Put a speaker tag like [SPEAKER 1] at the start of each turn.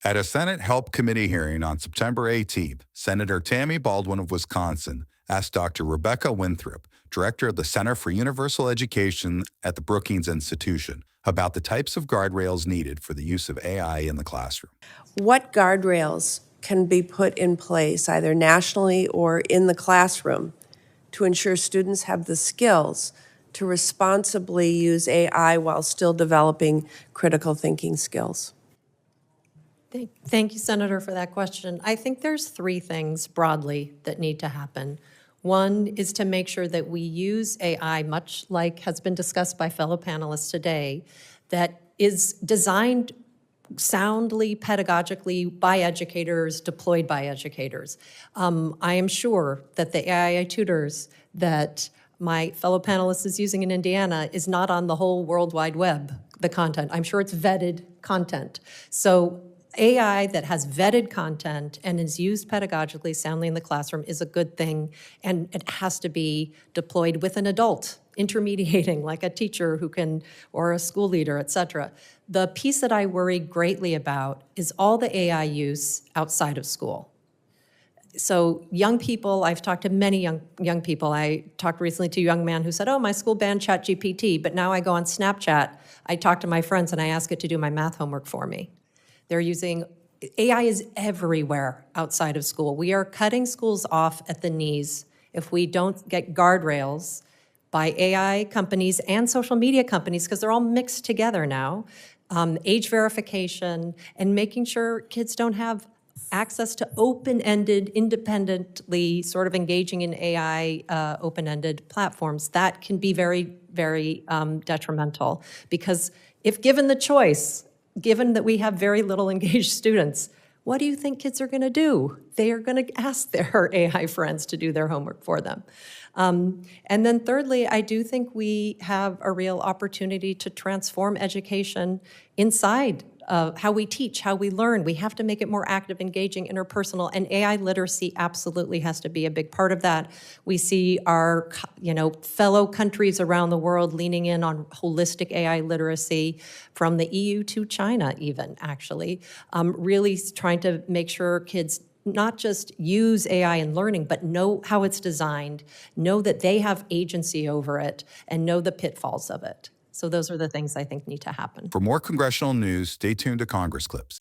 [SPEAKER 1] At a Senate Help Committee hearing on September 18th, Senator Tammy Baldwin of Wisconsin asked Dr. Rebecca Winthrop, director of the Center for Universal Education at the Brookings Institution, about the types of guardrails needed for the use of AI in the classroom.
[SPEAKER 2] What guardrails can be put in place, either nationally or in the classroom, to ensure students have the skills to responsibly use AI while still developing critical thinking skills?
[SPEAKER 3] Thank you, Senator, for that question. I think there's three things broadly that need to happen. One is to make sure that we use AI, much like has been discussed by fellow panelists today, that is designed soundly, pedagogically by educators, deployed by educators. I am sure that the AI tutors that my fellow panelist is using in Indiana is not on the whole World Wide Web, the content. I'm sure it's vetted content. So AI that has vetted content and is used pedagogically soundly in the classroom is a good thing, and it has to be deployed with an adult, intermediating, like a teacher who can, or a school leader, et cetera. The piece that I worry greatly about is all the AI use outside of school. So young people, I've talked to many young people. I talked recently to a young man who said, oh, my school banned ChatGPT, but now I go on Snapchat, I talk to my friends and I ask it to do my math homework for me. They're using, AI is everywhere outside of school. We are cutting schools off at the knees if we don't get guardrails by AI companies and social media companies, because they're all mixed together now, age verification, and making sure kids don't have access to open-ended, independently sort of engaging in AI open-ended platforms. That can be very, very detrimental, because if given the choice, given that we have very little engaged students, what do you think kids are going to do? They are going to ask their AI friends to do their homework for them. And then thirdly, I do think we have a real opportunity to transform education inside how we teach, how we learn. We have to make it more active, engaging, interpersonal, and AI literacy absolutely has to be a big part of that. We see our, fellow countries around the world leaning in on holistic AI literacy, from the EU to China even, actually, really trying to make sure kids not just use AI in learning, but know how it's designed, know that they have agency over it, and know the pitfalls of it. So those are the things I think need to happen.
[SPEAKER 1] For more congressional news, stay tuned to Congress Clips.